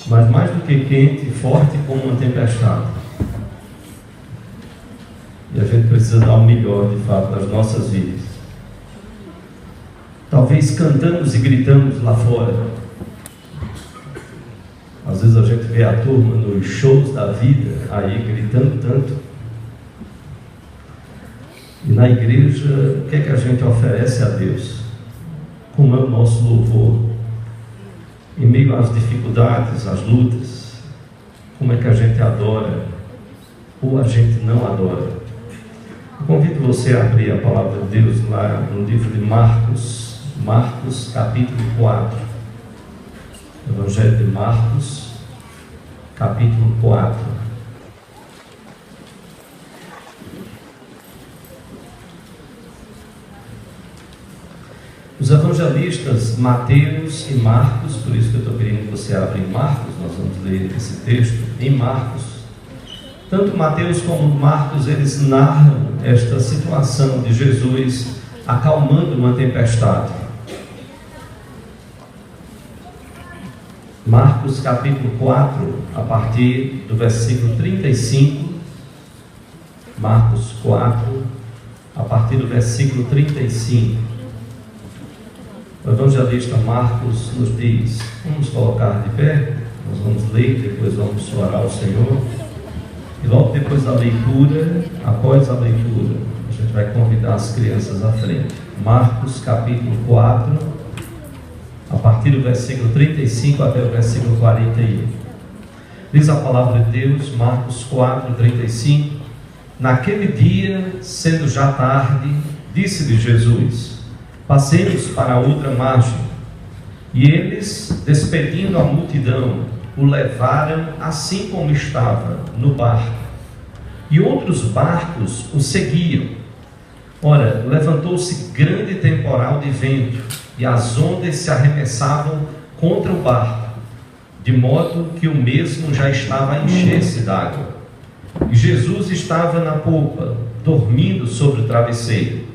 mas mais do que quente, forte como uma tempestade. E a gente precisa dar o melhor, de fato, das nossas vidas. Talvez cantamos e gritamos lá fora. Às vezes a gente vê a turma nos shows da vida, aí gritando tanto. E na igreja, o que é que a gente oferece a Deus? Como é o nosso louvor? Em meio às dificuldades, às lutas, como é que a gente adora? Ou a gente não adora? Eu convido você a abrir a palavra de Deus lá no livro de Marcos, capítulo 4. Evangelho de Marcos, capítulo 4. Os evangelistas Mateus e Marcos, por isso que eu estou querendo que você abra em Marcos, nós vamos ler esse texto em Marcos. Tanto Mateus como Marcos, eles narram esta situação de Jesus acalmando uma tempestade. Marcos capítulo 4, a partir do versículo 35. Marcos 4, a partir do versículo 35. O evangelista Marcos nos diz, vamos colocar de pé, nós vamos ler, depois vamos orar ao Senhor. E logo depois da leitura, após a leitura, a gente vai convidar as crianças à frente. Marcos capítulo 4, a partir do versículo 35 até o versículo 41. Diz a palavra de Deus, Marcos 4, 35. Naquele dia, sendo já tarde, disse-lhe Jesus: passemos para a outra margem. E eles, despedindo a multidão, o levaram assim como estava, no barco. E outros barcos o seguiam. Ora, levantou-se grande temporal de vento, e as ondas se arremessavam contra o barco, de modo que o mesmo já estava a encher-se d'água. E Jesus estava na polpa, dormindo sobre o travesseiro.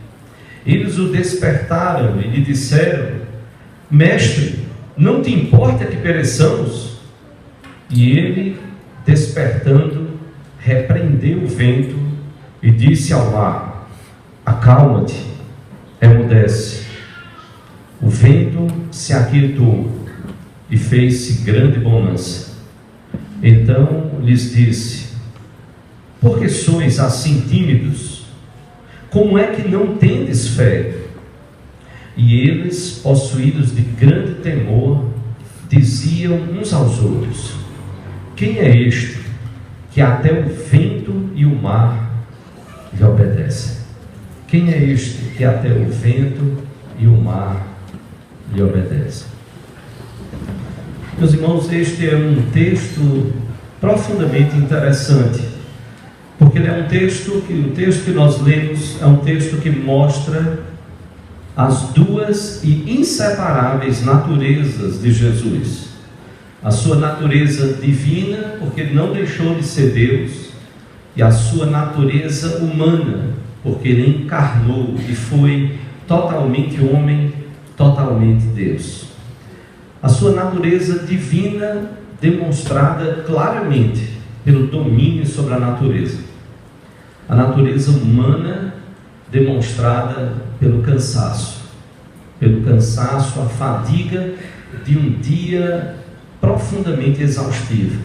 Eles o despertaram e lhe disseram: Mestre, não te importa que pereçamos? E ele, despertando, repreendeu o vento e disse ao mar: acalma-te, emudece. O vento se aquietou e fez-se grande bonança. Então lhes disse: por que sois assim tímidos? Como é que não tendes fé? E eles, possuídos de grande temor, diziam uns aos outros: quem é este que até o vento e o mar lhe obedecem? Quem é este que até o vento e o mar lhe obedecem? Meus irmãos, este é um texto profundamente interessante, porque ele é um texto que, o texto que nós lemos é um texto que mostra as duas e inseparáveis naturezas de Jesus. A sua natureza divina, porque ele não deixou de ser Deus, e a sua natureza humana, porque ele encarnou e foi totalmente homem, totalmente Deus. A sua natureza divina demonstrada claramente pelo domínio sobre a natureza. A natureza humana demonstrada pelo cansaço, a fadiga de um dia profundamente exaustivo.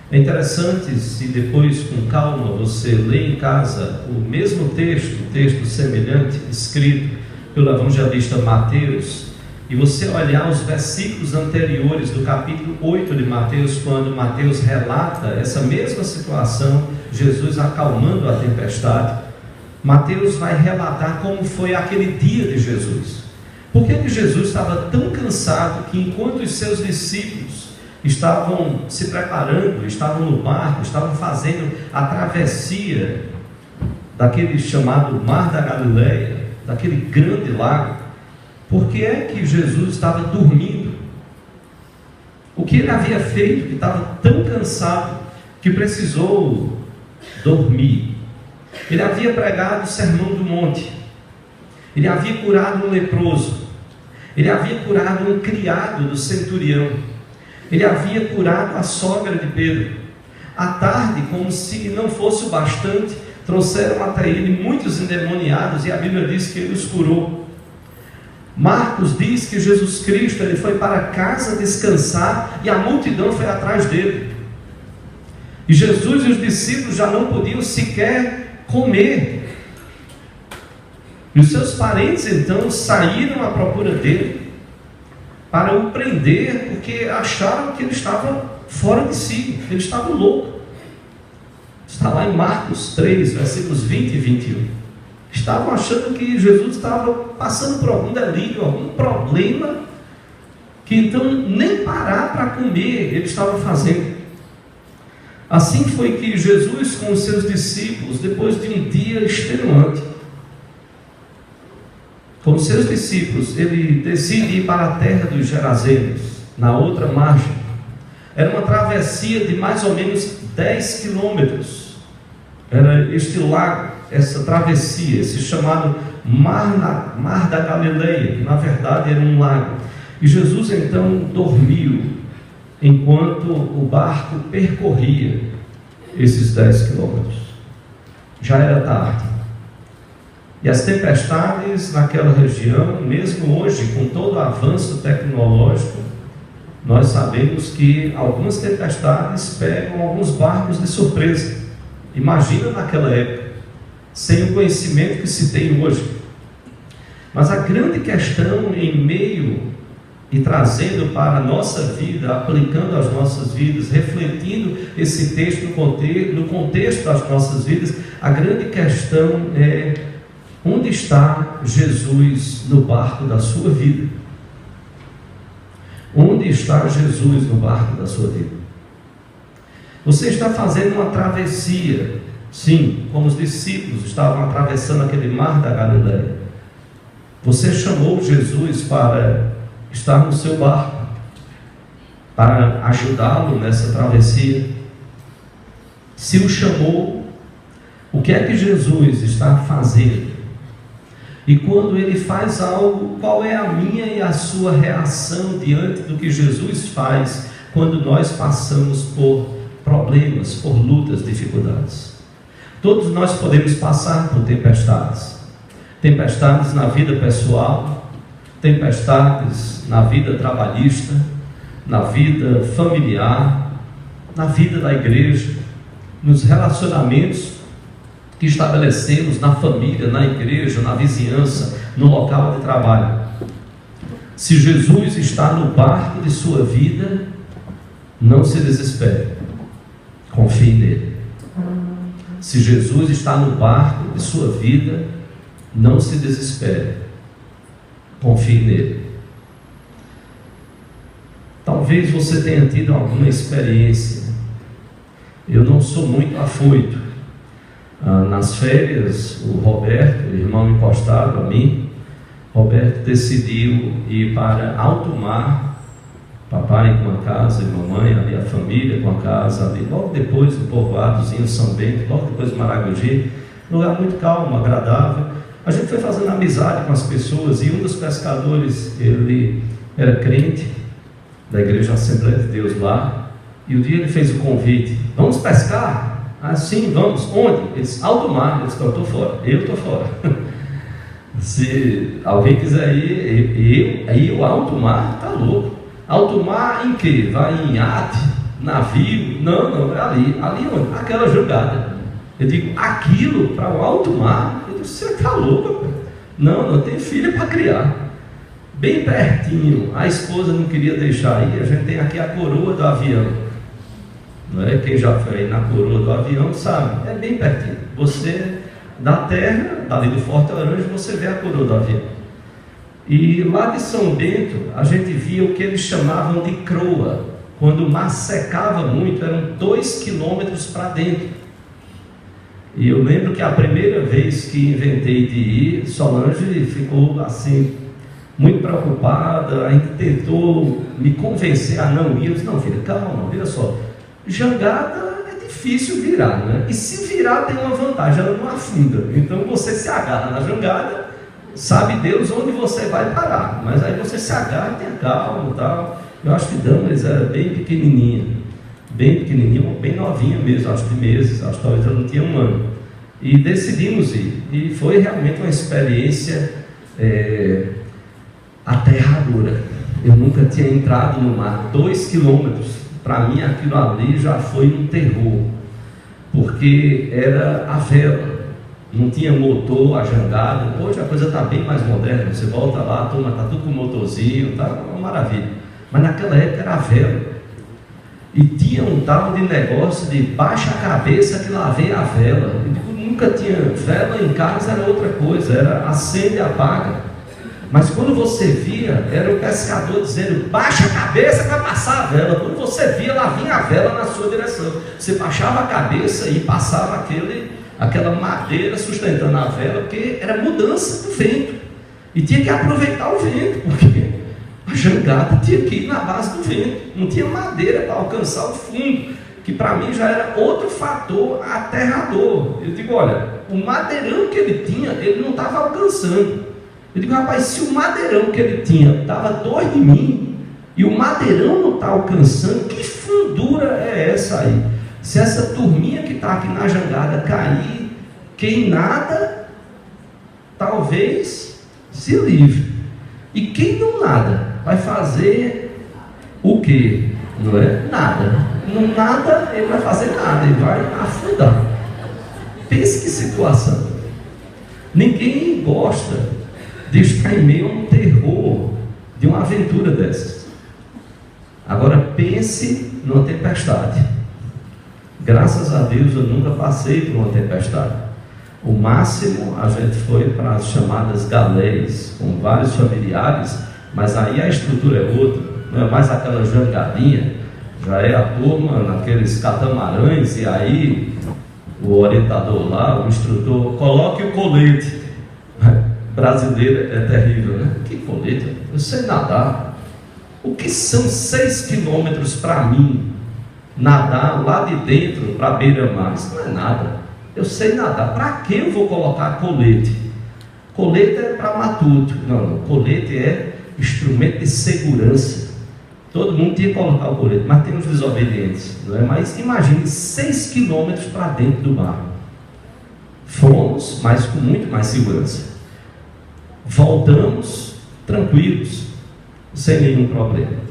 É interessante, se depois com calma você lê em casa o mesmo texto semelhante, escrito pelo evangelista Mateus, e você olhar os versículos anteriores do capítulo 8 de Mateus, quando Mateus relata essa mesma situação, Jesus acalmando a tempestade. Mateus vai relatar como foi aquele dia de Jesus. Por que Jesus estava tão cansado que, enquanto os seus discípulos estavam se preparando, estavam no barco, estavam fazendo a travessia daquele chamado Mar da Galileia, daquele grande lago, por que é que Jesus estava dormindo? O que ele havia feito que estava tão cansado que precisou dormir? Ele havia pregado o Sermão do Monte, ele havia curado um leproso, ele havia curado um criado do centurião, Ele havia curado a sogra de Pedro. À tarde, como se não fosse o bastante, trouxeram até ele muitos endemoniados, e a Bíblia diz que ele os curou. Marcos diz que Jesus Cristo ele foi para casa descansar, e a multidão foi atrás dele. E Jesus e os discípulos já não podiam sequer comer. E os seus parentes então saíram à procura dele para o prender, porque acharam que ele estava fora de si, ele estava louco. Está lá em Marcos 3, versículos 20 e 21. Estavam achando que Jesus estava passando por algum delírio, algum problema, que então nem parar para comer ele estava fazendo. Assim foi que Jesus com os seus discípulos, depois de um dia extenuante, com os seus discípulos, ele decide ir para a terra dos Gerazenos, na outra margem. Era uma travessia de mais ou menos 10 quilômetros. Era este lago, essa travessia, esse chamado Mar da Galileia, que na verdade era um lago. E Jesus então dormiu enquanto o barco percorria esses 10 quilômetros. Já era tarde. E as tempestades naquela região, mesmo hoje, com todo o avanço tecnológico, nós sabemos que algumas tempestades pegam alguns barcos de surpresa. Imagina naquela época, sem o conhecimento que se tem hoje. Mas a grande questão em meio e trazendo para a nossa vida, aplicando às nossas vidas, refletindo esse texto no contexto das nossas vidas, a grande questão é: onde está Jesus no barco da sua vida? Onde está Jesus no barco da sua vida? Você está fazendo uma travessia, sim, como os discípulos estavam atravessando aquele mar da Galileia. Você chamou Jesus para estar no seu barco, para ajudá-lo nessa travessia. Se o chamou, o que é que Jesus está fazendo? E quando ele faz algo, qual é a minha e a sua reação diante do que Jesus faz quando nós passamos por problemas, por lutas, dificuldades? Todos nós podemos passar por tempestades. Tempestades na vida pessoal, tempestades na vida trabalhista, na vida familiar, na vida da igreja, nos relacionamentos que estabelecemos na família, na igreja, na vizinhança, no local de trabalho. Se Jesus está no barco de sua vida, não se desespere, confie nele. Se Jesus está no barco de sua vida, não se desespere, confie nele. Talvez você tenha tido alguma experiência. Eu não sou muito afoito. Nas férias, o Roberto, o irmão encostado a mim, Roberto decidiu ir para alto mar, papai com a casa e mamãe, ali a família com a casa ali, logo depois do povoadozinho São Bento, logo depois do Maragogi, um lugar muito calmo, agradável. A gente foi fazendo amizade com as pessoas, e um dos pescadores, ele era crente da Igreja Assembleia de Deus lá, e um dia ele fez o convite: vamos pescar? Ah, sim, vamos. Onde? Ele disse: alto mar. Eu disse: eu estou fora. Eu estou fora. Se alguém quiser ir, aí o alto mar está louco. Alto mar em quê? Vai em iate, navio? Não, é ali. Ali onde? Aquela jangada. Eu digo: aquilo para o alto mar? Eu disse: você está louco? Não tem filha para criar. Bem pertinho. A esposa não queria deixar ir. A gente tem aqui a coroa do avião. Não é? Quem já foi na coroa do avião sabe, é bem pertinho. Você, da terra, dali do Forte Laranja, você vê a coroa do avião. E lá de São Bento, a gente via o que eles chamavam de croa. Quando o mar secava muito, eram 2 quilômetros para dentro. E eu lembro que a primeira vez que inventei de ir, Solange ficou assim, muito preocupada, ainda tentou me convencer a não ir. Eu disse: não, filha, calma, vira só. Jangada é difícil virar, né? E se virar tem uma vantagem, ela não afunda. Então você se agarra na jangada, sabe Deus onde você vai parar, mas aí você se agarra, tenha calma e tal. Eu acho que Damaris era bem pequenininha, bem novinha mesmo, acho que meses, acho que talvez ela não tinha um ano. E decidimos ir, e foi realmente uma experiência aterradora. Eu nunca tinha entrado no mar, 2 quilômetros, para mim aquilo ali já foi um terror, porque era a vela, não tinha motor, a jangada. Hoje a coisa está bem mais moderna, você volta lá, a turma está tudo com motorzinho, está uma maravilha, mas naquela época era a vela, e tinha um tal de negócio de baixa a cabeça que lá vem a vela. Eu digo, nunca tinha vela em casa, era outra coisa, era acende e apaga. Mas quando você via, era o pescador dizendo, baixa a cabeça para passar a vela. Quando você via, lá vinha a vela na sua direção. Você baixava a cabeça e passava aquela madeira sustentando a vela, porque era mudança do vento. E tinha que aproveitar o vento, porque a jangada tinha que ir na base do vento. Não tinha madeira para alcançar o fundo, que para mim já era outro fator aterrador. Eu digo, olha, o madeirão que ele tinha, ele não estava alcançando. Eu digo, rapaz, se o madeirão que ele tinha estava 2 de mim, e o madeirão não está alcançando, que fundura é essa aí? Se essa turminha que está aqui na jangada cair, quem nada, talvez se livre. E quem não nada, vai fazer o quê? Não é? Nada. Não nada, ele vai fazer nada, ele vai afundar. Pense que situação. Ninguém gosta de estar em meio a um terror de uma aventura dessas. Agora pense numa tempestade. Graças a Deus eu nunca passei por uma tempestade. O máximo a gente foi para as chamadas galés, com vários familiares, mas aí a estrutura é outra, não é mais aquela jangadinha, já é a turma naqueles catamarãs, e aí o orientador lá, o instrutor, coloque o colete. Brasileiro é terrível, né? Que colete? Eu sei nadar. O que são 6 quilômetros para mim? Nadar lá de dentro para a beira-mar, isso não é nada. Eu sei nadar, para que eu vou colocar colete? Colete é para matuto. Não, colete é instrumento de segurança. Todo mundo tinha que colocar o colete, mas tem os desobedientes, não é? Mas imagine 6 quilômetros para dentro do mar. Fomos, mas com muito mais segurança. Voltamos tranquilos, sem nenhum problema.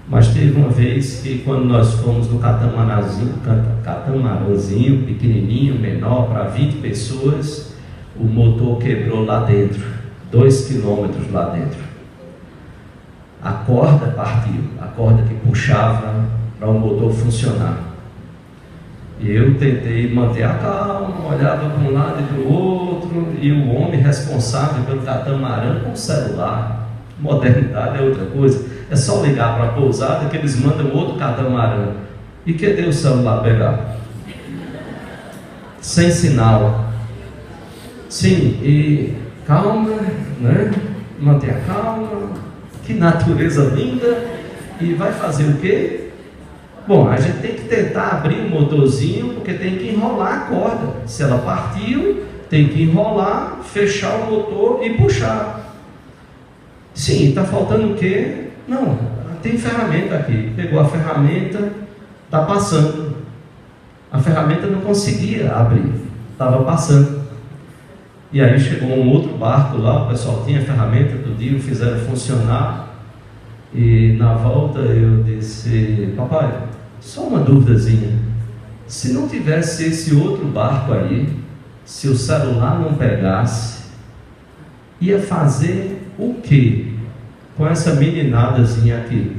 Mas teve uma vez que, quando nós fomos no catamarãzinho pequenininho, menor, para 20 pessoas, o motor quebrou lá dentro, 2 quilômetros lá dentro. A corda partiu, a corda que puxava para o motor funcionar. E eu tentei manter a calma, olhava para um lado e para o outro, e o homem responsável pelo catamarã com o celular. Modernidade é outra coisa. É só ligar para a pousada que eles mandam outro catamarã. E cadê o celular pegar? Sem sinal. Sim, e calma, né? Manter a calma. Que natureza linda. E vai fazer o quê? Bom, a gente tem que tentar abrir o motorzinho, porque tem que enrolar a corda. Se ela partiu, tem que enrolar, fechar o motor e puxar. Sim, está faltando o quê? Não, tem ferramenta aqui. Pegou a ferramenta, está passando. A ferramenta não conseguia abrir, estava passando. E aí chegou um outro barco lá, o pessoal tinha a ferramenta do dia, fizeram funcionar. E na volta eu disse, papai, só uma duvidazinha, se não tivesse esse outro barco aí, se o celular não pegasse, ia fazer o que com essa meninadazinha aqui?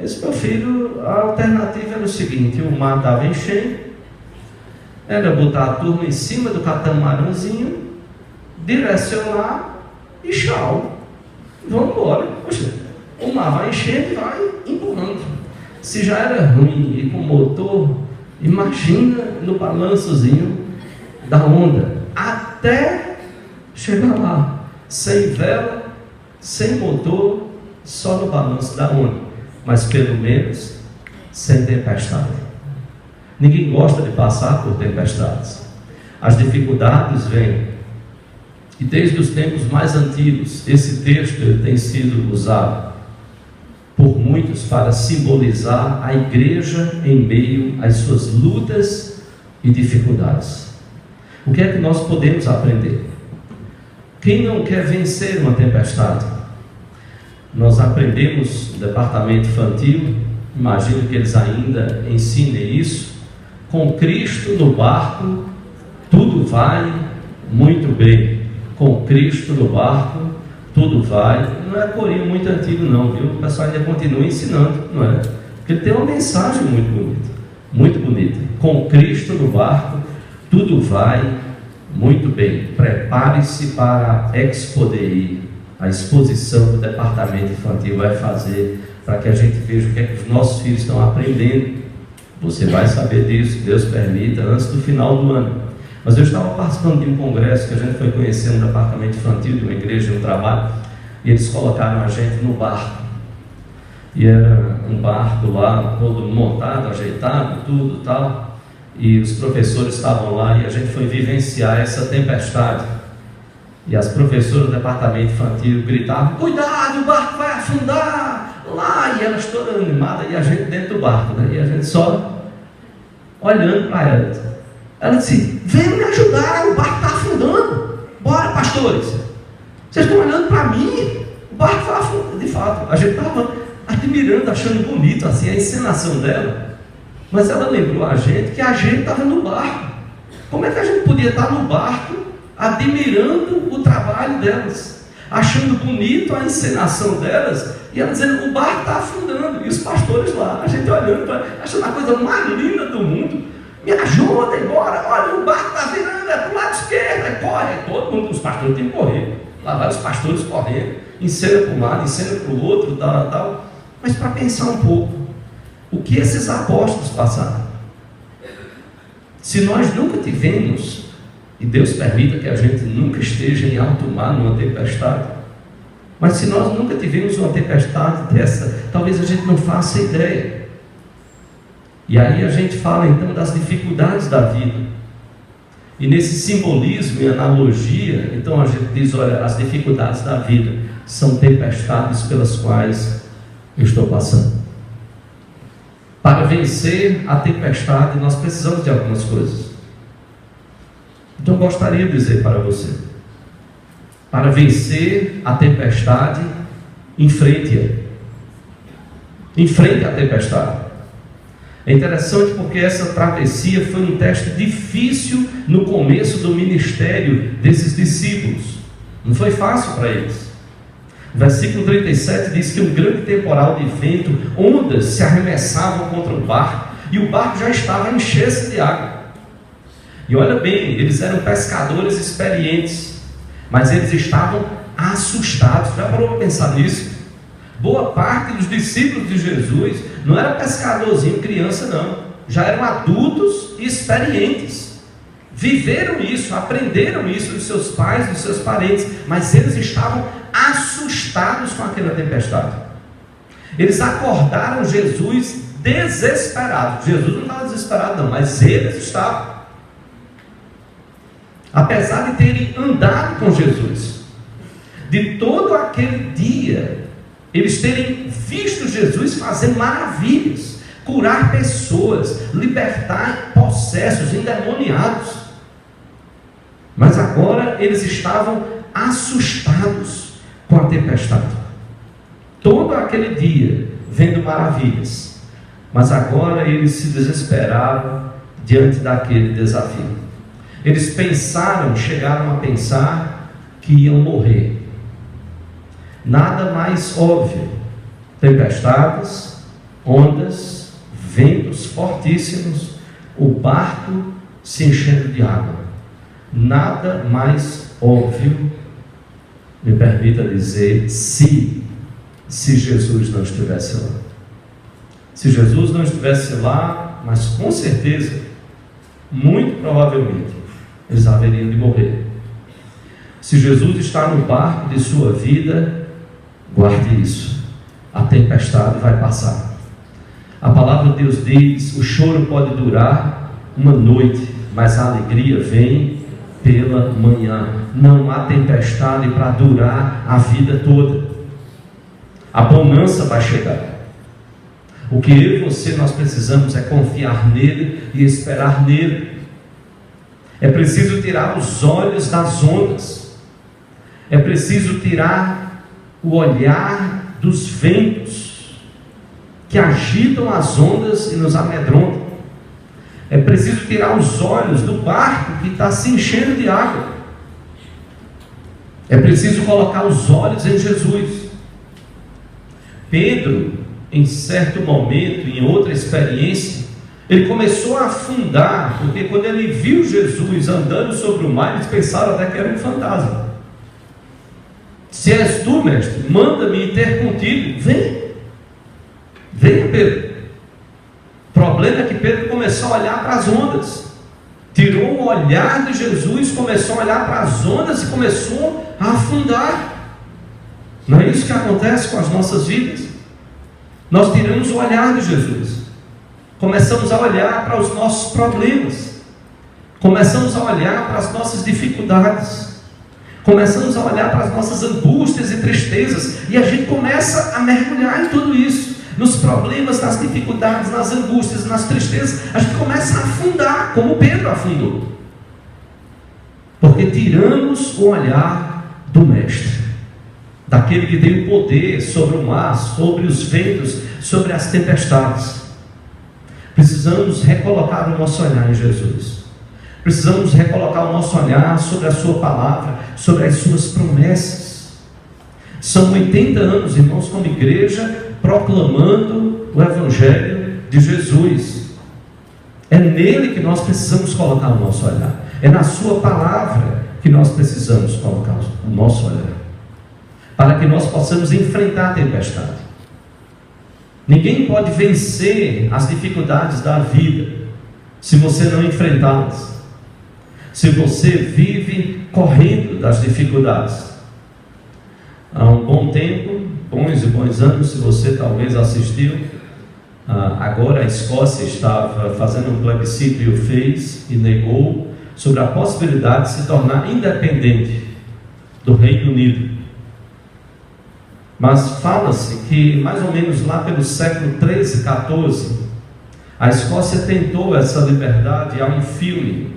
Esse meu filho, a alternativa era o seguinte, o mar estava enchendo, era botar a turma em cima do catamarãzinho, direcionar e tchau, vamos embora. Poxa, o mar vai enchendo e vai empurrando. Se já era ruim e com motor, imagina no balançozinho da onda, até chegar lá, sem vela, sem motor, só no balanço da onda, mas pelo menos sem tempestade. Ninguém gosta de passar por tempestades. As dificuldades vêm, e desde os tempos mais antigos esse texto tem sido usado. por muitos para simbolizar a igreja em meio às suas lutas e dificuldades. O que é que nós podemos aprender? Quem não quer vencer uma tempestade? Nós aprendemos no departamento infantil, imagino que eles ainda ensinem isso: com Cristo no barco, tudo vai muito bem. Com Cristo no barco, tudo vai. Não é corinho muito antigo não, viu? O pessoal ainda continua ensinando, não é? Porque ele tem uma mensagem muito bonita, muito bonita. Com Cristo no barco, tudo vai muito bem. Prepare-se para a Expo DI, a exposição do departamento infantil vai fazer, para que a gente veja o que é que os nossos filhos estão aprendendo. Você vai saber disso, Deus permita, antes do final do ano. Mas eu estava participando de um congresso que a gente foi conhecer no departamento infantil de uma igreja, no trabalho, e eles colocaram a gente no barco. E era um barco lá, todo montado, ajeitado, tudo tal. E os professores estavam lá e a gente foi vivenciar essa tempestade. E as professoras do departamento infantil gritavam: cuidado, o barco vai afundar lá! E elas todas animadas e a gente dentro do barco, né? E a gente só olhando para elas. Ela disse: vem me ajudar, o barco está afundando. Bora, pastores. Vocês estão olhando para mim? O barco vai afundando. De fato, a gente estava admirando, achando bonito assim a encenação dela. Mas ela lembrou a gente que a gente estava no barco. Como é que a gente podia estar no barco admirando o trabalho delas, achando bonito a encenação delas, e ela dizendo: o barco está afundando, e os pastores lá, a gente olhando, achando a coisa mais linda do mundo: me ajuda, embora, olha, o barco está virando, é para o lado esquerdo, corre, todo mundo, os pastores têm que correr, lá vai os pastores correndo, encena para um lado, encena para o outro, tal. Mas para pensar um pouco, o que esses apóstolos passaram? Se nós nunca tivemos, e Deus permita que a gente nunca esteja em alto mar numa tempestade, mas se nós nunca tivemos uma tempestade dessa, talvez a gente não faça ideia. E aí a gente fala então das dificuldades da vida, e nesse simbolismo e analogia, então a gente diz: olha, as dificuldades da vida são tempestades pelas quais eu estou passando. Para vencer a tempestade, nós precisamos de algumas coisas. Então eu gostaria de dizer para você: para vencer a tempestade, enfrente-a. Enfrente a tempestade. É interessante porque essa travessia foi um teste difícil no começo do ministério desses discípulos. Não foi fácil para eles. O versículo 37 diz que um grande temporal de vento, ondas se arremessavam contra o barco, e o barco já estava a encher-se de água. E olha bem, eles eram pescadores experientes, mas eles estavam assustados. Já parou para pensar nisso? Boa parte dos discípulos de Jesus não era pescadorzinho, criança não, já eram adultos e experientes, viveram isso, aprenderam isso dos seus pais, dos seus parentes, mas eles estavam assustados com aquela tempestade. Eles acordaram Jesus desesperados. Jesus não estava desesperado não, mas eles estavam. Apesar de terem andado com Jesus, de todo aquele dia, eles terem visto Jesus fazer maravilhas, curar pessoas, libertar possessos, endemoniados, mas agora eles estavam assustados com a tempestade. Todo aquele dia vendo maravilhas, mas agora eles se desesperaram diante daquele desafio. Eles pensaram, chegaram a pensar que iam morrer. Nada mais óbvio: tempestades, ondas, ventos fortíssimos, o barco se enchendo de água. Nada mais óbvio, me permita dizer, se Jesus não estivesse lá. Se Jesus não estivesse lá, mas com certeza, muito provavelmente, eles haveriam de morrer. Se Jesus está no barco de sua vida, guarde isso: a tempestade vai passar. A palavra de Deus diz: o choro pode durar uma noite, mas a alegria vem pela manhã. Não há tempestade para durar a vida toda. A bonança vai chegar. O que eu e você nós precisamos é confiar nele e esperar nele. É preciso tirar os olhos das ondas. É preciso tirar o olhar dos ventos que agitam as ondas e nos amedrontam. É preciso tirar os olhos do barco que está se enchendo de água. É preciso colocar os olhos em Jesus. Pedro, em certo momento, em outra experiência, ele começou a afundar, porque quando ele viu Jesus andando sobre o mar, eles pensaram até que era um fantasma. Se és tu, mestre, manda-me ir ter contigo. Venha, Pedro. O problema é que Pedro começou a olhar para as ondas, tirou o olhar de Jesus, começou a olhar para as ondas e começou a afundar. Não é isso que acontece com as nossas vidas? Nós tiramos o olhar de Jesus, começamos a olhar para os nossos problemas, começamos a olhar para as nossas dificuldades, começamos a olhar para as nossas angústias e tristezas, e a gente começa a mergulhar em tudo isso, nos problemas, nas dificuldades, nas angústias, nas tristezas. A gente começa a afundar, como Pedro afundou, porque tiramos o olhar do Mestre, daquele que tem o poder sobre o mar, sobre os ventos, sobre as tempestades. Precisamos recolocar o nosso olhar em Jesus. Precisamos recolocar o nosso olhar sobre a sua palavra, sobre as suas promessas. São 80 anos, irmãos, como igreja, proclamando o Evangelho de Jesus. É nele que nós precisamos colocar o nosso olhar. É na sua palavra que nós precisamos colocar o nosso olhar, para que nós possamos enfrentar a tempestade. Ninguém pode vencer as dificuldades da vida se você não enfrentá-las, se você vive correndo das dificuldades. Há um bom tempo, bons e bons anos, se você talvez assistiu, agora a Escócia estava fazendo um plebiscito e o fez e negou sobre a possibilidade de se tornar independente do Reino Unido. Mas fala-se que mais ou menos lá pelo século 13, 14, a Escócia tentou essa liberdade. Há um filme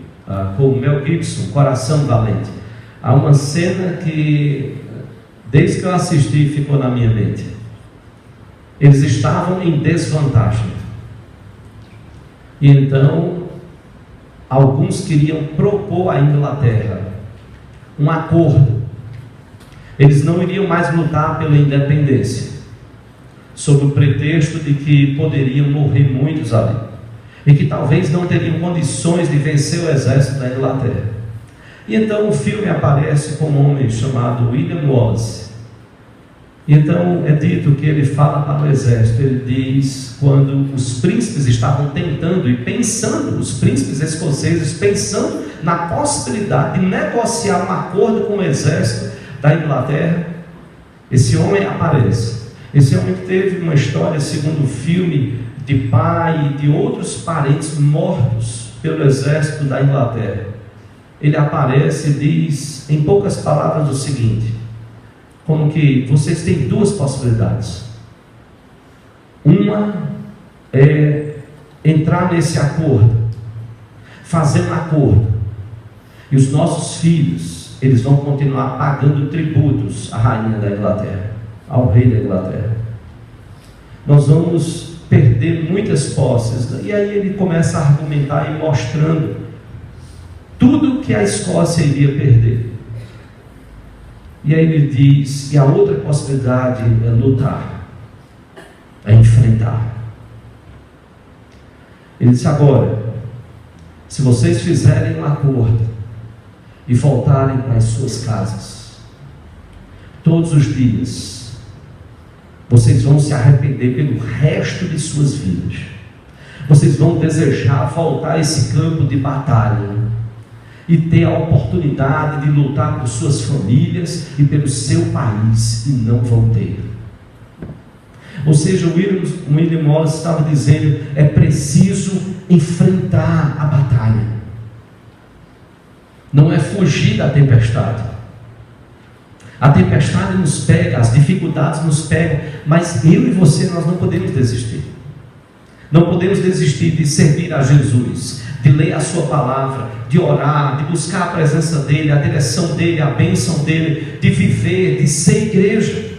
com o Mel Gibson, Coração Valente. Há uma cena que, desde que eu assisti, ficou na minha mente. Eles estavam em desvantagem, e então alguns queriam propor à Inglaterra um acordo. Eles não iriam mais lutar pela independência, sob o pretexto de que poderiam morrer muitos ali, e que talvez não teriam condições de vencer o exército da Inglaterra. E então o filme aparece com um homem chamado William Wallace. E então é dito que ele fala para o exército, ele diz, quando os príncipes estavam tentando e pensando, os príncipes escoceses pensando na possibilidade de negociar um acordo com o exército da Inglaterra, esse homem aparece. Esse homem que teve uma história, segundo o filme, de pai e de outros parentes mortos pelo exército da Inglaterra. Ele aparece e diz, em poucas palavras, o seguinte: como que vocês têm duas possibilidades. Uma é entrar nesse acordo, fazer um acordo, e os nossos filhos, eles vão continuar pagando tributos à rainha da Inglaterra, ao rei da Inglaterra. Nós vamos perder muitas posses. E aí ele começa a argumentar e mostrando tudo que a Escócia iria perder. E aí ele diz, e a outra possibilidade é lutar, é enfrentar. Ele disse, agora, se vocês fizerem um acordo e voltarem para as suas casas, todos os dias, vocês vão se arrepender pelo resto de suas vidas. Vocês vão desejar voltar a esse campo de batalha e ter a oportunidade de lutar por suas famílias e pelo seu país, e não vão ter. Ou seja, o William Wallace estava dizendo, é preciso enfrentar a batalha. Não é fugir da tempestade. A tempestade nos pega, as dificuldades nos pegam, mas eu e você, nós não podemos desistir. Não podemos desistir de servir a Jesus, de ler a sua palavra, de orar, de buscar a presença dEle, a direção dEle, a bênção dEle, de viver, de ser igreja,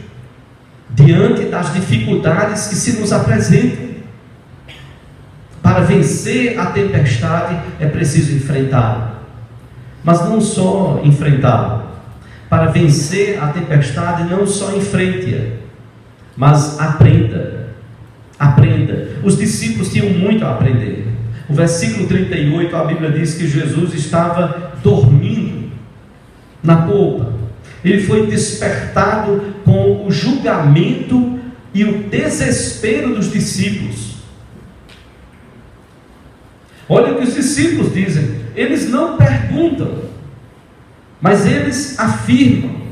diante das dificuldades que se nos apresentam. Para vencer a tempestade é preciso enfrentá-la, mas não só enfrentá-la. Para vencer a tempestade, não só enfrente-a, mas aprenda. Aprenda. Os discípulos tinham muito a aprender. O versículo 38, a Bíblia diz que Jesus estava dormindo na polpa. Ele foi despertado com o julgamento e o desespero dos discípulos. Olha o que os discípulos dizem. Eles não perguntam, mas eles afirmam.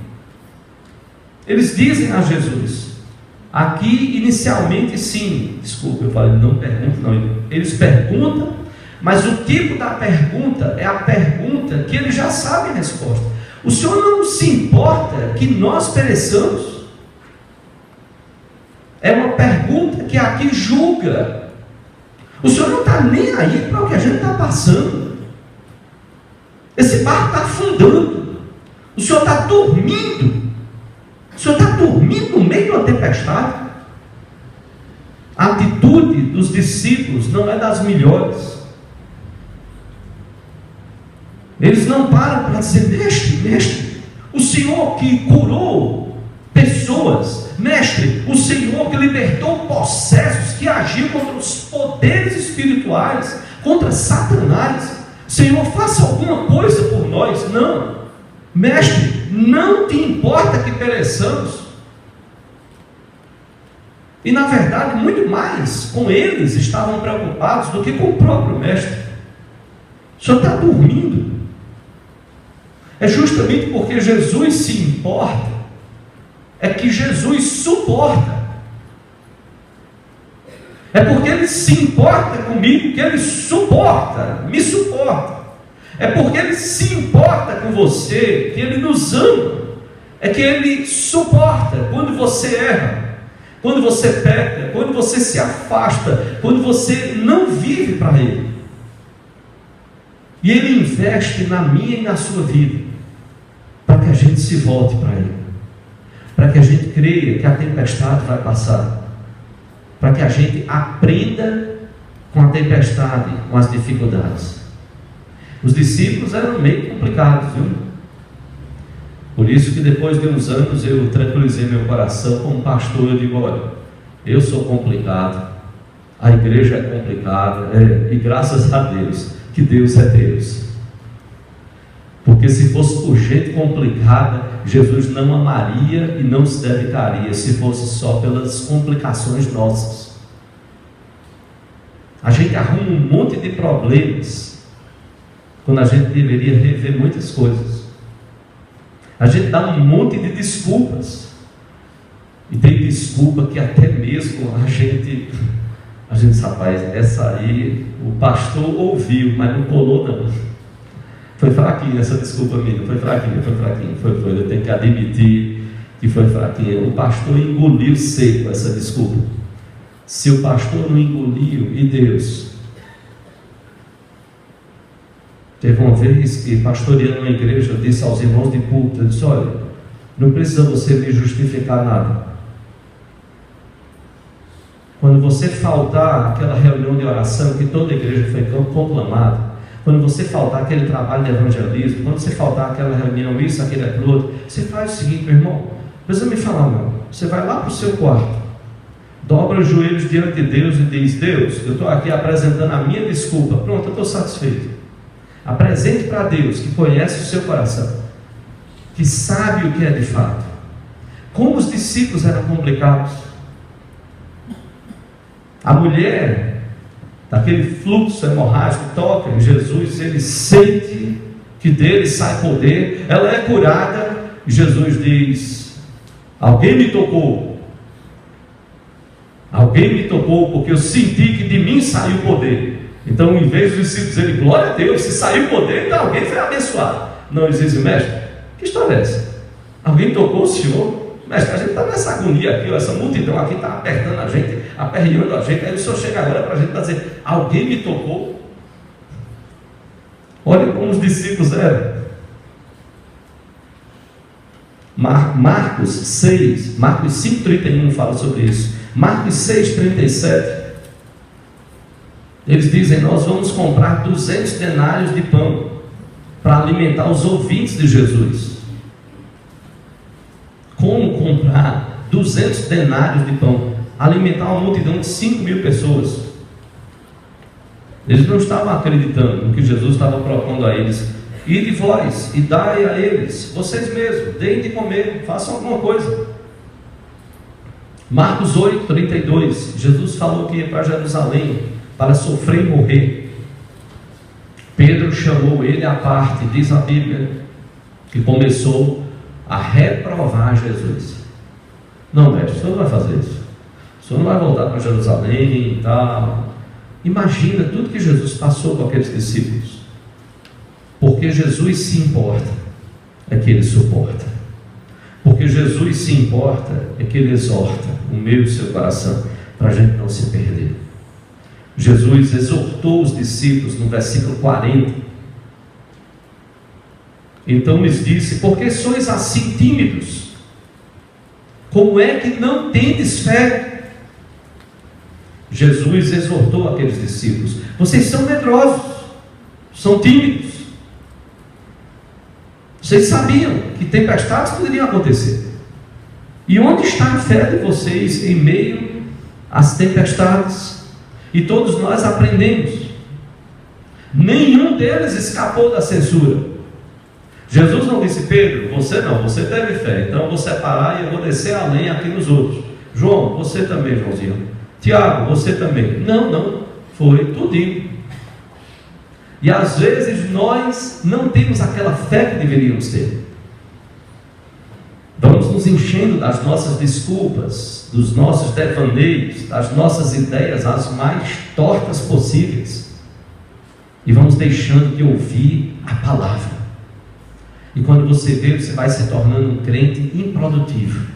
Eles dizem a Jesus. Aqui, inicialmente, sim. Desculpa, eu falei, não perguntam, não. Eles perguntam, mas o tipo da pergunta é a pergunta que eles já sabem a resposta. O Senhor não se importa que nós pereçamos? É uma pergunta que aqui julga. O Senhor não está nem aí para o que a gente está passando. Esse barco está afundando. O Senhor está dormindo. O Senhor está dormindo no meio de uma tempestade. A atitude dos discípulos não é das melhores. Eles não param para dizer: mestre, o Senhor que curou pessoas, mestre, o Senhor que libertou possessos, que agiu contra os poderes espirituais, contra Satanás, Senhor, faça alguma coisa por nós. Não, mestre, não te importa que pereçamos. E na verdade, muito mais com eles estavam preocupados do que com o próprio mestre. O Senhor está dormindo. É justamente porque Jesus se importa, é que Jesus suporta. É porque Ele se importa comigo, que Ele suporta, me suporta. É porque Ele se importa com você, que Ele nos ama. É que Ele suporta quando você erra, quando você peca, quando você se afasta, quando você não vive para Ele. E Ele investe na minha e na sua vida, para que a gente se volte para Ele, para que a gente creia que a tempestade vai passar, para que a gente aprenda com a tempestade, com as dificuldades. Os discípulos eram meio complicados, viu? Por isso que depois de uns anos eu tranquilizei meu coração como pastor. Eu digo: olha, eu sou complicado, a igreja é complicada, e graças a Deus, que Deus é Deus. Porque se fosse por gente complicada, Jesus não amaria e não se dedicaria, se fosse só pelas complicações nossas. A gente arruma um monte de problemas, quando a gente deveria rever muitas coisas. A gente dá um monte de desculpas, e tem desculpa que até mesmo a gente rapaz, essa aí o pastor ouviu, mas não colou não. Foi fraquinho essa desculpa minha, foi fraquinho, eu tenho que admitir que foi fraquinho. O pastor engoliu seco essa desculpa. Se o pastor não engoliu, e Deus? Teve uma vez que, pastoreando uma igreja, eu disse aos irmãos de culto, eu disse: olha, não precisa você me justificar nada. Quando você faltar aquela reunião de oração que toda a igreja foi conclamada, quando você faltar aquele trabalho de evangelismo, quando você faltar aquela reunião, isso, aquele, aquilo outro, você faz o seguinte, meu irmão, não precisa me falar não, você vai lá para o seu quarto, dobra os joelhos diante de Deus e diz: Deus, eu estou aqui apresentando a minha desculpa, pronto, eu estou satisfeito. Apresente para Deus, que conhece o seu coração, que sabe o que é de fato. Como os discípulos eram complicados. A mulher daquele fluxo hemorrágico toca em Jesus, ele sente que dele sai poder, ela é curada, e Jesus diz: alguém me tocou, porque eu senti que de mim saiu poder. Então, em vez de discípulos dizerem glória a Deus, se saiu poder, então alguém foi abençoado. Não, eles dizem: mestre, que história é essa? Alguém tocou o senhor? Mestre, a gente está nessa agonia aqui, essa multidão aqui está apertando a gente, aperreando a gente. Aí o senhor chega agora para a gente dizer: alguém me tocou? Olha como os discípulos eram. Marcos 5,31 fala sobre isso. Marcos 6,37, eles dizem: nós vamos comprar 200 denários de pão para alimentar os ouvintes de Jesus. Como comprar 200 denários de pão? Alimentar uma multidão de 5.000 pessoas. Eles não estavam acreditando no que Jesus estava propondo a eles. Ide vós e dai a eles, vocês mesmos, deem de comer, façam alguma coisa. Marcos 8,32, Jesus falou que ia para Jerusalém para sofrer e morrer. Pedro chamou ele à parte, diz a Bíblia, que começou a reprovar Jesus. Não, mestre, o senhor não vai fazer isso. O senhor não vai voltar para Jerusalém e tal. Imagina tudo que Jesus passou com aqueles discípulos. Porque Jesus se importa, é que Ele suporta. Porque Jesus se importa, é que Ele exorta o meu e o seu coração, para a gente não se perder. Jesus exortou os discípulos no versículo 40. Então lhes disse: por que sois assim tímidos? Como é que não tendes fé? Jesus exortou aqueles discípulos: vocês são medrosos, são tímidos. Vocês sabiam que tempestades poderiam acontecer. E onde está a fé de vocês em meio às tempestades? E todos nós aprendemos. Nenhum deles escapou da censura. Jesus não disse: Pedro, você não, você teve fé, então eu vou separar e eu vou descer a lenha aqui nos outros. João, você também, Joãozinho. Tiago, você também. Não, foi tudinho. E às vezes nós não temos aquela fé que deveríamos ter. Vamos nos enchendo das nossas desculpas, dos nossos devaneios, das nossas ideias as mais tortas possíveis, e vamos deixando de ouvir a palavra. E quando você vê, você vai se tornando um crente improdutivo,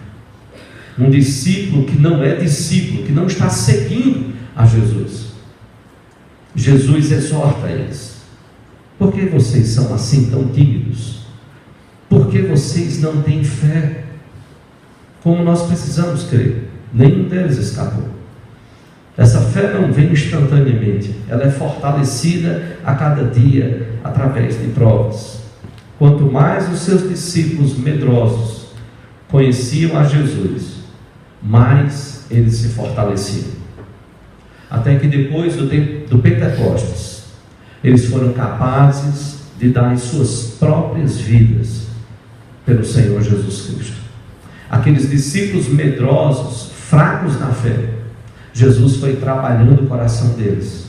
um discípulo que não é discípulo, que não está seguindo a Jesus. Jesus exorta eles: por que vocês são assim tão tímidos? Por que vocês não têm fé? Como nós precisamos crer. Nenhum deles escapou. Essa fé não vem instantaneamente, ela é fortalecida a cada dia através de provas. Quanto mais os seus discípulos medrosos conheciam a Jesus, mais eles se fortaleciam. Até que depois do Pentecostes, eles foram capazes de dar as suas próprias vidas pelo Senhor Jesus Cristo. Aqueles discípulos medrosos, fracos na fé, Jesus foi trabalhando o coração deles,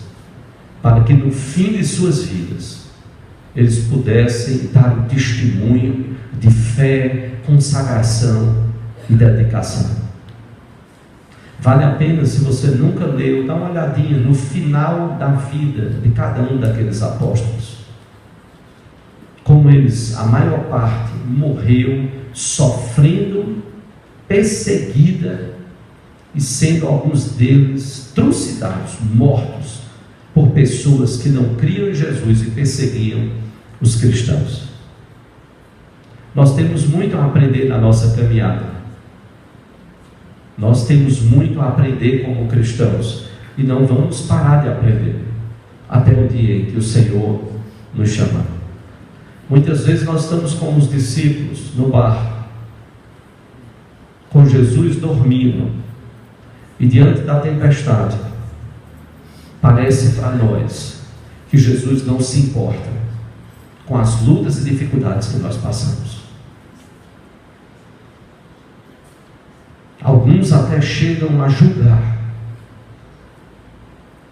para que no fim de suas vidas, eles pudessem dar um testemunho de fé, consagração e dedicação. Vale a pena, se você nunca leu, dá uma olhadinha no final da vida de cada um daqueles apóstolos. Como eles, a maior parte, morreu sofrendo, perseguida e sendo alguns deles trucidados, mortos por pessoas que não criam em Jesus e perseguiam os cristãos. Nós temos muito a aprender na nossa caminhada. Nós temos muito a aprender como cristãos e não vamos parar de aprender até o dia em que o Senhor nos chamar. Muitas vezes nós estamos como os discípulos no barco, com Jesus dormindo, e diante da tempestade, parece para nós que Jesus não se importa com as lutas e dificuldades que nós passamos. Alguns até chegam a julgar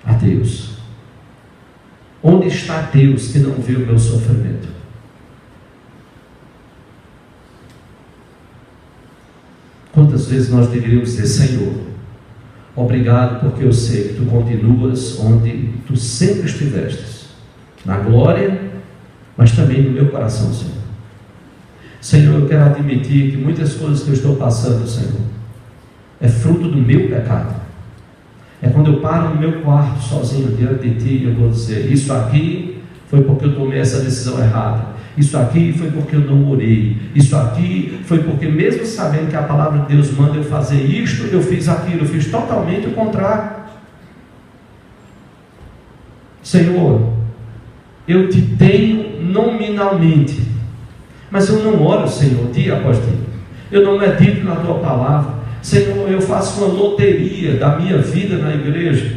a Deus. Onde está Deus que não vê o meu sofrimento? Quantas vezes nós deveríamos dizer: Senhor, obrigado, porque eu sei que Tu continuas onde Tu sempre estivestes, na glória, mas também no meu coração, Senhor. Senhor, eu quero admitir que muitas coisas que eu estou passando, Senhor, é fruto do meu pecado. É quando eu paro no meu quarto sozinho diante de Ti, eu vou dizer: isso aqui foi porque eu tomei essa decisão errada, isso aqui foi porque eu não orei, isso aqui foi porque, mesmo sabendo que a palavra de Deus manda eu fazer isto, eu fiz aquilo, eu fiz totalmente o contrário. Senhor, eu Te tenho nominalmente, mas eu não oro, Senhor, dia após dia, eu não medito na Tua palavra. Senhor, eu faço uma loteria da minha vida na igreja.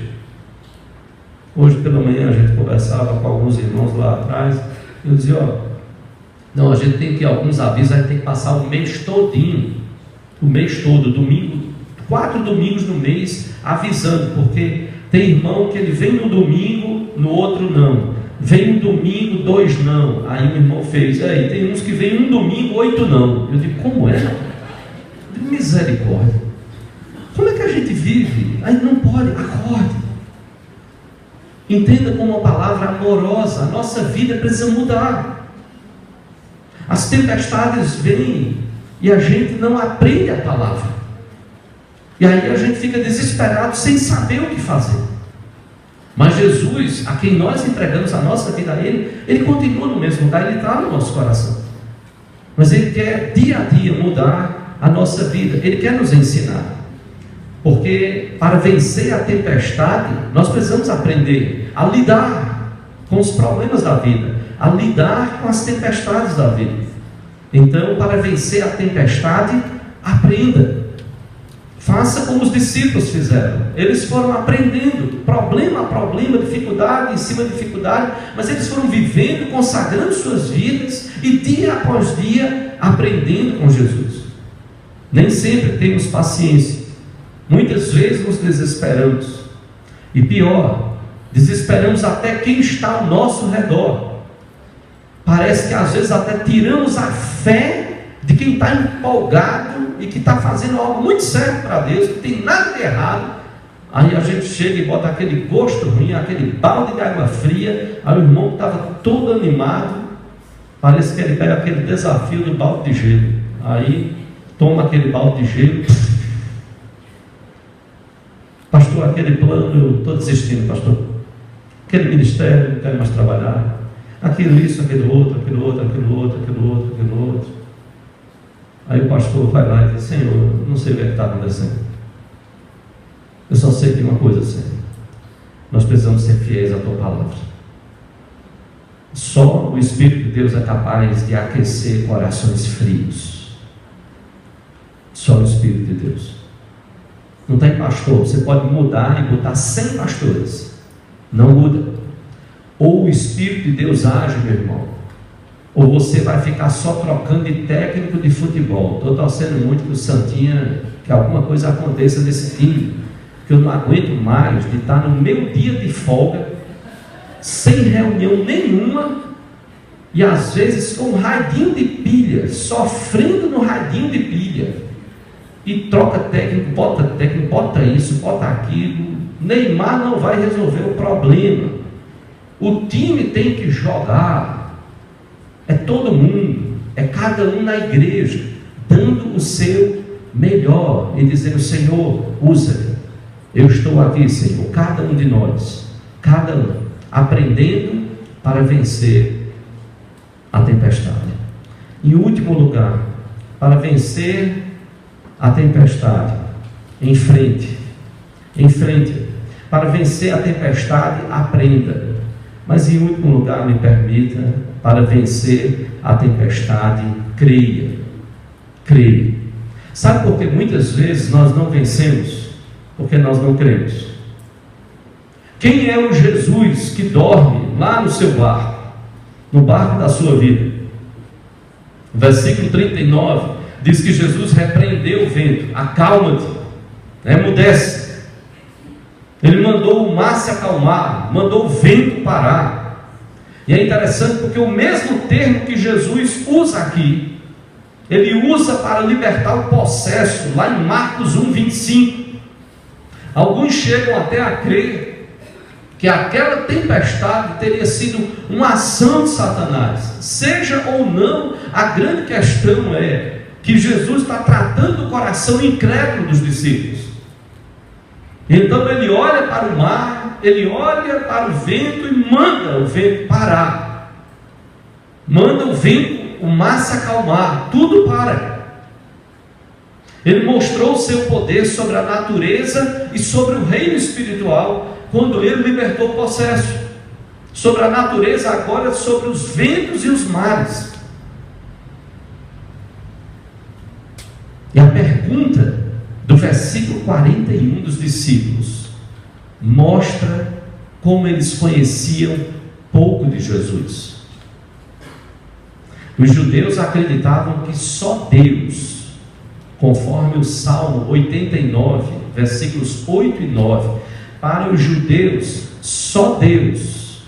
Hoje pela manhã a gente conversava com alguns irmãos lá atrás. Eu dizia: ó, não, a gente tem que, alguns avisos, a gente tem que passar o mês todinho, o mês todo, domingo, 4 domingos no mês, avisando, porque tem irmão que ele vem no domingo, no outro não, vem um domingo, 2 não. Aí o irmão fez: aí tem uns que vem um domingo, 8 não. Eu digo: como é? Misericórdia, como é que a gente vive? Aí não pode. Acorde, entenda como uma palavra amorosa. A nossa vida precisa mudar. As tempestades vêm e a gente não aprende a palavra, e aí a gente fica desesperado sem saber o que fazer. Mas Jesus, a quem nós entregamos a nossa vida a Ele continua no mesmo lugar, Ele está no nosso coração, mas Ele quer dia a dia mudar a nossa vida. Ele quer nos ensinar, porque para vencer a tempestade nós precisamos aprender a lidar com os problemas da vida, a lidar com as tempestades da vida. Então, para vencer a tempestade, aprenda, faça como os discípulos fizeram. Eles foram aprendendo, problema a problema, dificuldade em cima de dificuldade, mas eles foram vivendo, consagrando suas vidas e dia após dia aprendendo com Jesus. Nem sempre temos paciência, muitas vezes nos desesperamos, e pior, desesperamos até quem está ao nosso redor. Parece que às vezes até tiramos a fé de quem está empolgado e que está fazendo algo muito sério para Deus, não tem nada de errado. Aí a gente chega e bota aquele gosto ruim, aquele balde de água fria. Aí o irmão que estava todo animado, parece que ele pega aquele desafio do balde de gelo, aí toma aquele balde de gelo. Pastor, aquele plano eu estou desistindo, pastor. Aquele ministério, não quero mais trabalhar. Aquilo, isso, aquilo outro, aquilo outro, aquilo outro, aquilo outro, aquilo outro. Aí o pastor vai lá e diz: Senhor, não sei o que está acontecendo. Eu só sei de uma coisa, Senhor: nós precisamos ser fiéis à Tua palavra. Só o Espírito de Deus é capaz de aquecer corações frios. Só o Espírito de Deus. Não tem pastor, você pode mudar e botar 100 pastores, não muda. Ou o Espírito de Deus age, meu irmão, ou você vai ficar só trocando de técnico de futebol. Estou torcendo muito que o Santinha, que alguma coisa aconteça nesse time, que eu não aguento mais de estar no meu dia de folga, sem reunião nenhuma, e às vezes com um radinho de pilha, sofrendo no radinho de pilha, e troca técnico, bota isso, bota aquilo. Neymar não vai resolver o problema. O time tem que jogar, é todo mundo, é cada um na igreja, dando o seu melhor e dizendo: Senhor, usa-me, eu estou aqui, Senhor. Cada um de nós, cada um, aprendendo para vencer a tempestade. Em último lugar, para vencer a tempestade, enfrente. Para vencer a tempestade, aprenda. Mas em último lugar, me permita, para vencer a tempestade, creia. Sabe por que muitas vezes nós não vencemos? Porque nós não cremos. Quem é o Jesus que dorme lá no seu barco, no barco da sua vida? Versículo 39 diz que Jesus repreendeu o vento: acalma-te, emudece. Ele mandou o mar se acalmar, mandou o vento parar. E é interessante porque o mesmo termo que Jesus usa aqui, ele usa para libertar o possesso, lá em Marcos 1:25. Alguns chegam até a crer que aquela tempestade teria sido uma ação de Satanás. Seja ou não, a grande questão é que Jesus está tratando o coração incrédulo dos discípulos. Então ele olha para o mar, ele olha para o vento e manda o vento parar. Manda o vento, o mar se acalmar, tudo para. Ele mostrou o seu poder sobre a natureza e sobre o reino espiritual quando ele libertou o possesso. Sobre a natureza, agora sobre os ventos e os mares. E a pergunta do versículo 41 dos discípulos mostra como eles conheciam pouco de Jesus. Os judeus acreditavam que só Deus, conforme o Salmo 89, versículos 8 e 9, para os judeus, só Deus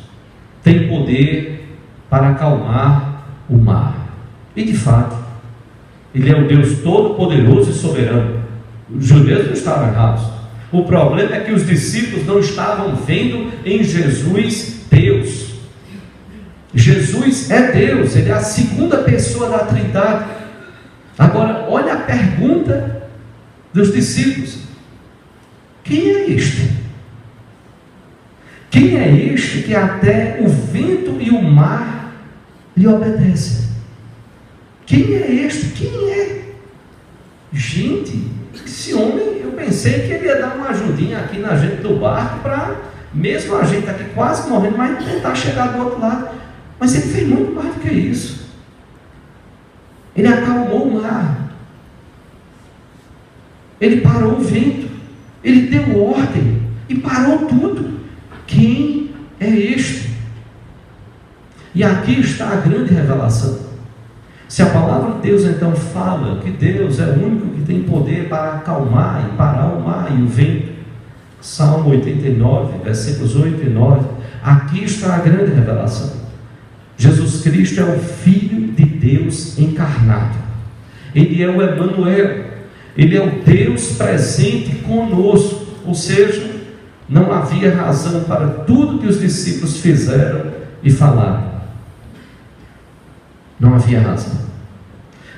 tem poder para acalmar o mar. E de fato, Ele é o Deus todo-poderoso e soberano. Os judeus não estavam errados. O problema é que os discípulos não estavam vendo em Jesus Deus. Jesus é Deus, Ele é a segunda pessoa da Trindade. Agora, olha a pergunta dos discípulos: quem é este? Quem é este que até o vento e o mar lhe obedecem? Quem é este? Quem é? Gente, esse homem, eu pensei que ele ia dar uma ajudinha aqui na gente do barco para, mesmo a gente aqui quase morrendo, mas tentar chegar do outro lado. Mas ele fez muito mais do que isso. Ele acalmou o mar. Ele parou o vento. Ele deu ordem e parou tudo. Quem é este? E aqui está a grande revelação. Se a palavra de Deus então fala que Deus é o único que tem poder para acalmar e parar o mar e o vento, Salmo 89, versículos 8 e 9, aqui está a grande revelação. Jesus Cristo é o Filho de Deus encarnado. Ele é o Emanuel. Ele é o Deus presente conosco. Ou seja, não havia razão para tudo que os discípulos fizeram e falaram. Não havia razão.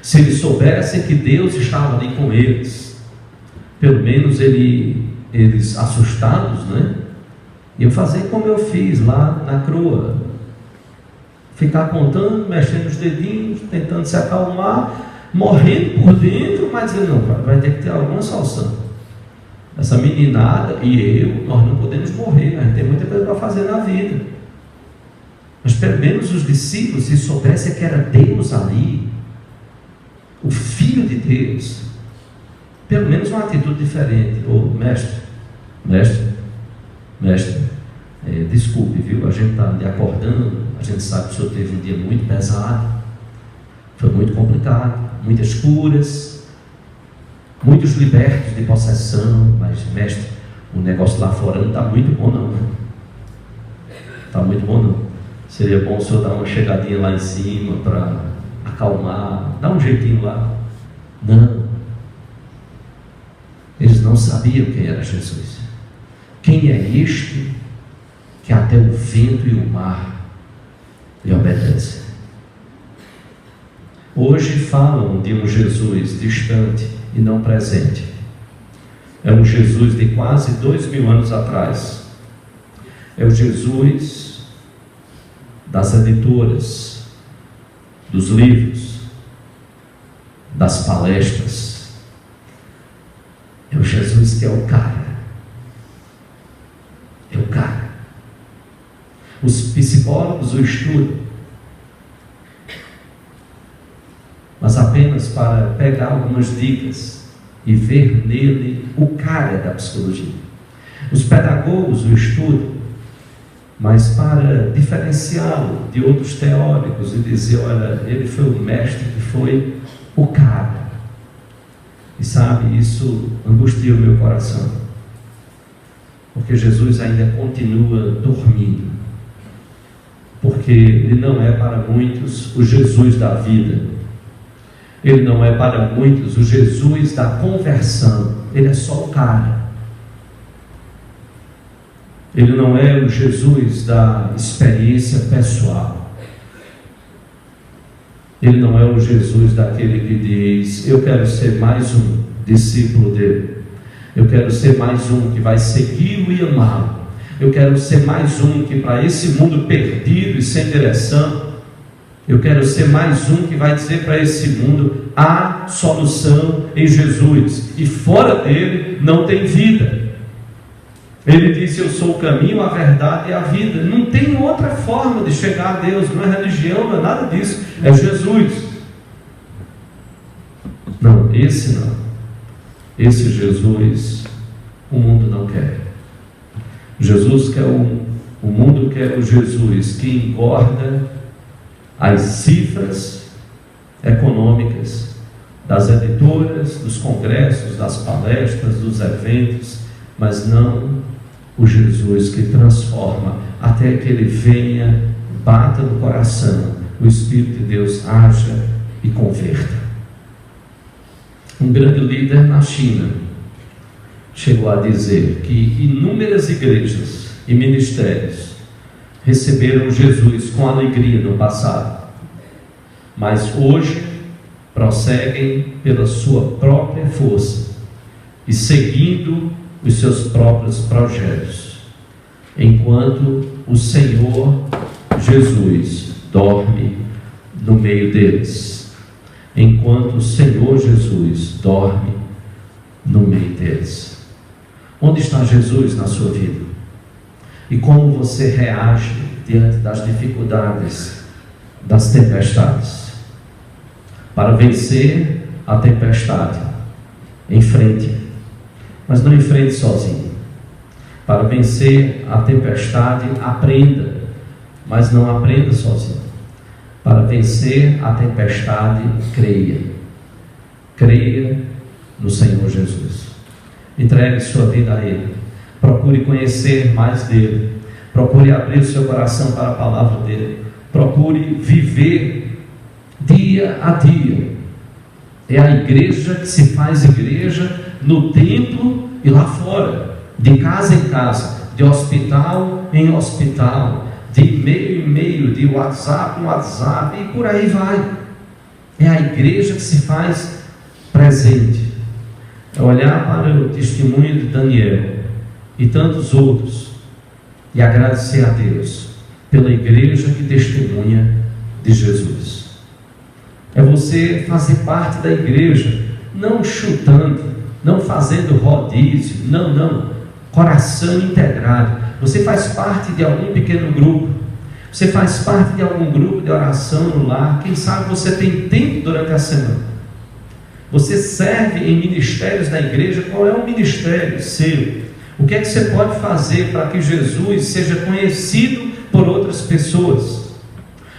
Se eles soubessem que Deus estava ali com eles, pelo menos eles assustados, né? Iam fazer como eu fiz lá na crua. Ficar contando, mexendo os dedinhos, tentando se acalmar, morrendo por dentro, mas dizendo, não, vai ter que ter alguma solução. Essa meninada e eu, nós não podemos morrer, a gente tem muita coisa para fazer na vida. Mas pelo menos os discípulos, se soubessem que era Deus ali, o Filho de Deus, pelo menos uma atitude diferente. Mestre, desculpe, viu? A gente está lhe acordando, a gente sabe que o senhor teve um dia muito pesado, foi muito complicado, muitas curas, muitos libertos de possessão, mas mestre, o negócio lá fora não está muito bom não. Está muito bom não. Seria bom o senhor dar uma chegadinha lá em cima para acalmar, dar um jeitinho lá. Não. Eles não sabiam quem era Jesus. Quem é este que até o vento e o mar lhe obedecem? Hoje falam de um Jesus distante e não presente. É um Jesus de quase 2000 anos atrás. É o Jesus das editoras, dos livros, das palestras. É o Jesus que é o cara. É o cara. Os psicólogos o estudam, mas apenas para pegar algumas dicas e ver nele o cara da psicologia. Os pedagogos o estudam, mas para diferenciá-lo de outros teóricos e dizer, olha, ele foi o mestre que foi o cara. E sabe, isso angustia o meu coração, porque Jesus ainda continua dormindo, porque ele não é para muitos o Jesus da vida, ele não é para muitos o Jesus da conversão, ele é só o cara. Ele não é o Jesus da experiência pessoal. Ele não é o Jesus daquele que diz: eu quero ser mais um discípulo dele. Eu quero ser mais um que vai segui-lo e amá-lo. Eu quero ser mais um que, para esse mundo perdido e sem direção, eu quero ser mais um que vai dizer para esse mundo: há solução em Jesus, e fora dele não tem vida. Ele disse: eu sou o caminho, a verdade e a vida. Não tem outra forma de chegar a Deus. Não é religião, não é nada disso. É Jesus. Não, esse não. Esse Jesus o mundo não quer. Jesus quer o mundo quer o Jesus que engorda as cifras econômicas das editoras, dos congressos, das palestras, dos eventos, mas não o Jesus que transforma, até que ele venha, bata no coração, o Espírito de Deus haja e converta. Um grande líder na China chegou a dizer que inúmeras igrejas e ministérios receberam Jesus com alegria no passado, mas hoje prosseguem pela sua própria força e seguindo os seus próprios projetos, enquanto o Senhor Jesus dorme no meio deles. Enquanto o Senhor Jesus dorme no meio deles. Onde está Jesus na sua vida? E como você reage diante das dificuldades, das tempestades? Para vencer a tempestade, enfrente, mas não enfrente sozinho. Para vencer a tempestade, aprenda, mas não aprenda sozinho. Para vencer a tempestade, creia. Creia no Senhor Jesus. Entregue sua vida a Ele. Procure conhecer mais dEle. Procure abrir o seu coração para a palavra dEle. Procure viver dia a dia. É a igreja que se faz igreja no templo e lá fora, de casa em casa, de hospital em hospital, de e-mail em e-mail, de WhatsApp em WhatsApp, e por aí vai. É a igreja que se faz presente. É olhar para o testemunho de Daniel e tantos outros e agradecer a Deus pela igreja que testemunha de Jesus. É você fazer parte da igreja, não chutando, não fazendo rodízio, não, coração integrado. Você faz parte de algum pequeno grupo, você faz parte de algum grupo de oração no lar. Quem sabe você tem tempo durante a semana. Você serve em ministérios da igreja. Qual é o ministério seu? O que é que você pode fazer para que Jesus seja conhecido por outras pessoas?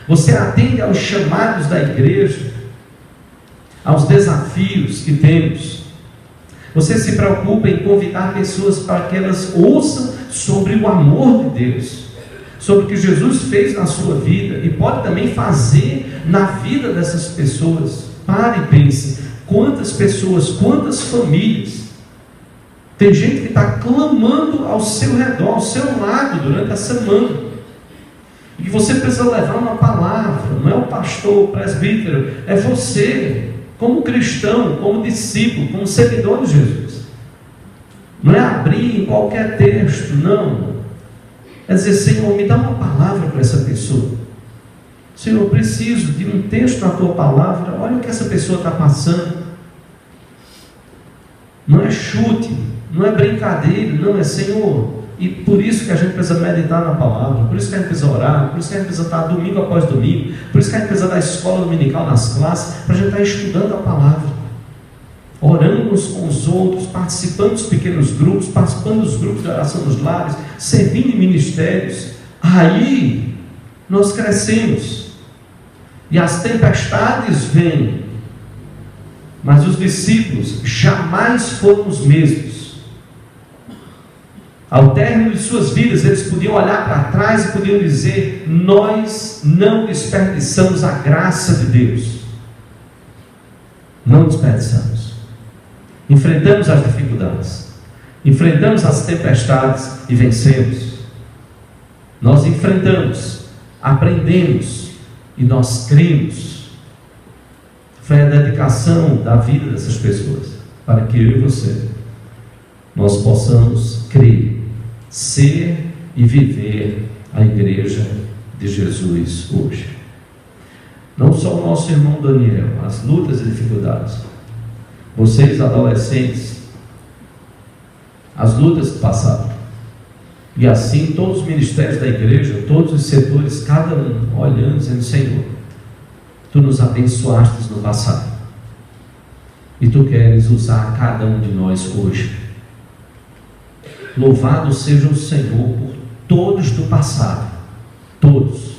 Você atende aos chamados da igreja, aos desafios que temos. Você se preocupa em convidar pessoas para que elas ouçam sobre o amor de Deus, sobre o que Jesus fez na sua vida e pode também fazer na vida dessas pessoas. Pare e pense, quantas pessoas, quantas famílias, tem gente que está clamando ao seu redor, ao seu lado durante a semana, e que você precisa levar uma palavra. Não é o pastor, o presbítero, é você, como cristão, como discípulo, como seguidor de Jesus. Não é abrir em qualquer texto, não. É dizer: Senhor, me dá uma palavra para essa pessoa. Senhor, eu preciso de um texto na tua palavra. Olha o que essa pessoa está passando. Não é chute, não é brincadeira, não, é Senhor. E por isso que a gente precisa meditar na palavra, por isso que a gente precisa orar, por isso que a gente precisa estar domingo após domingo, por isso que a gente precisa da escola dominical nas classes, para a gente estar estudando a palavra, orando uns com os outros, participando dos pequenos grupos, participando dos grupos de oração nos lares, servindo em ministérios. Aí nós crescemos, e as tempestades vêm, mas os discípulos jamais foram os mesmos. Ao término de suas vidas, eles podiam olhar para trás e podiam dizer: nós não desperdiçamos a graça de Deus. Não desperdiçamos. Enfrentamos as dificuldades, enfrentamos as tempestades e vencemos. Nós enfrentamos, aprendemos e nós cremos. Foi a dedicação da vida dessas pessoas para que eu e você nós possamos crer, ser e viver a igreja de Jesus hoje. Não só o nosso irmão Daniel, as lutas e dificuldades, vocês adolescentes, as lutas que passaram, e assim todos os ministérios da igreja, todos os setores, cada um olhando, dizendo: Senhor, Tu nos abençoastes no passado e Tu queres usar cada um de nós hoje. Louvado seja o Senhor por todos do passado, todos.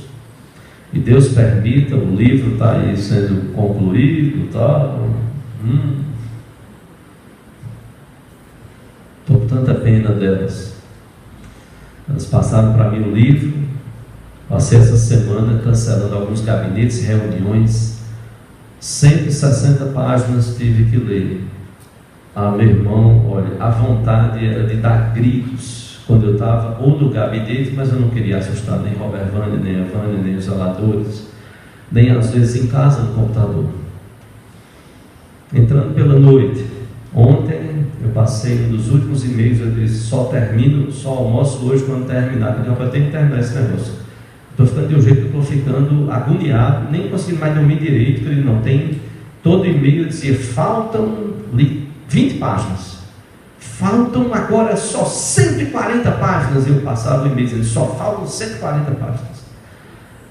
E Deus permita, o livro está aí sendo concluído, tá? Estou com tanta pena delas. Elas passaram para mim o livro. Passei essa semana cancelando alguns gabinetes e reuniões. 160 páginas tive que ler. Meu irmão, olha, a vontade era de dar gritos quando eu estava ou no gabinete, mas eu não queria assustar nem Robert Vânia, nem a Vânia, nem os zeladores, nem às vezes em casa no computador. Entrando pela noite, ontem eu passei um dos últimos e-mails, eu disse: só almoço hoje quando terminar, porque eu tenho que terminar esse negócio. Estou ficando de um jeito que estou ficando agoniado, nem consigo mais dormir direito, porque ele não tem. Todo e-mail dizia: faltam 20 páginas, faltam agora só 140 páginas. Eu passava o e-mail dizendo: só faltam 140 páginas.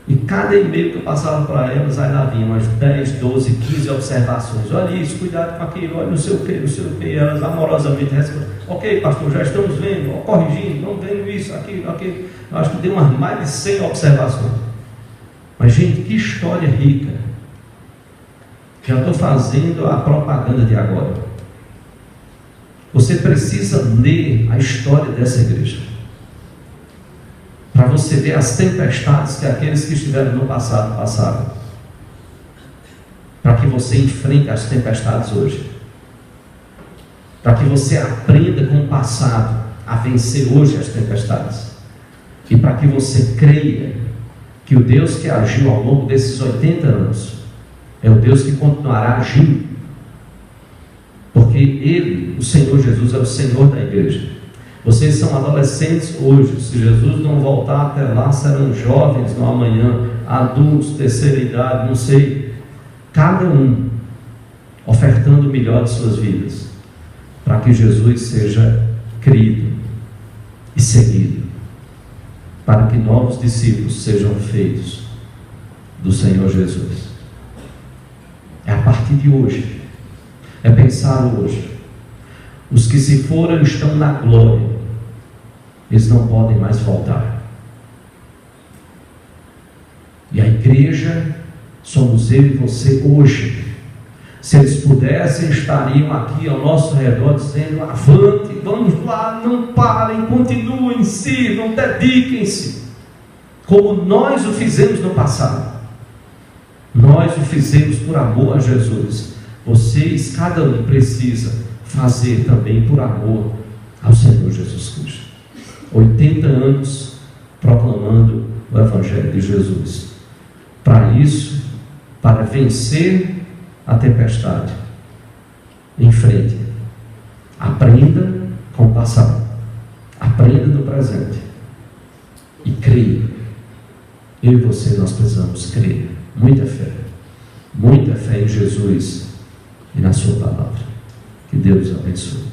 E cada e-mail que eu passava para elas, aí lá vinham umas 10, 12, 15 observações. Olha isso, cuidado com aquilo, olha não sei o que, não sei o que. Elas amorosamente respondem: ok, pastor, já estamos vendo, corrigindo, não vendo isso, aquilo. Eu acho que deu umas mais de 100 observações. Mas, gente, que história rica. Já estou fazendo a propaganda de agora. Você precisa ler a história dessa igreja, para você ver as tempestades que aqueles que estiveram no passado passaram, para que você enfrente as tempestades hoje, para que você aprenda com o passado a vencer hoje as tempestades, e para que você creia que o Deus que agiu ao longo desses 80 anos é o Deus que continuará agindo, porque Ele, o Senhor Jesus, é o Senhor da igreja. Vocês são adolescentes hoje. Se Jesus não voltar até lá, serão jovens no amanhã, adultos, terceira idade, não sei. Cada um ofertando o melhor de suas vidas, para que Jesus seja crido e seguido, para que novos discípulos sejam feitos do Senhor Jesus. É a partir de hoje. É pensar hoje. Os que se foram estão na glória, eles não podem mais voltar. E a igreja somos eu e você hoje. Se eles pudessem, estariam aqui ao nosso redor dizendo: avante, vamos lá, não parem, continuem, sirvam, dediquem-se, como nós o fizemos no passado. Nós o fizemos por amor a Jesus. Vocês, cada um precisa fazer também por amor ao Senhor Jesus Cristo. 80 anos proclamando o Evangelho de Jesus. Para isso, para vencer a tempestade, enfrente. Aprenda com o passado, aprenda no presente e creia. Eu e você, nós precisamos crer. Muita fé em Jesus e na sua palavra. Que Deus abençoe.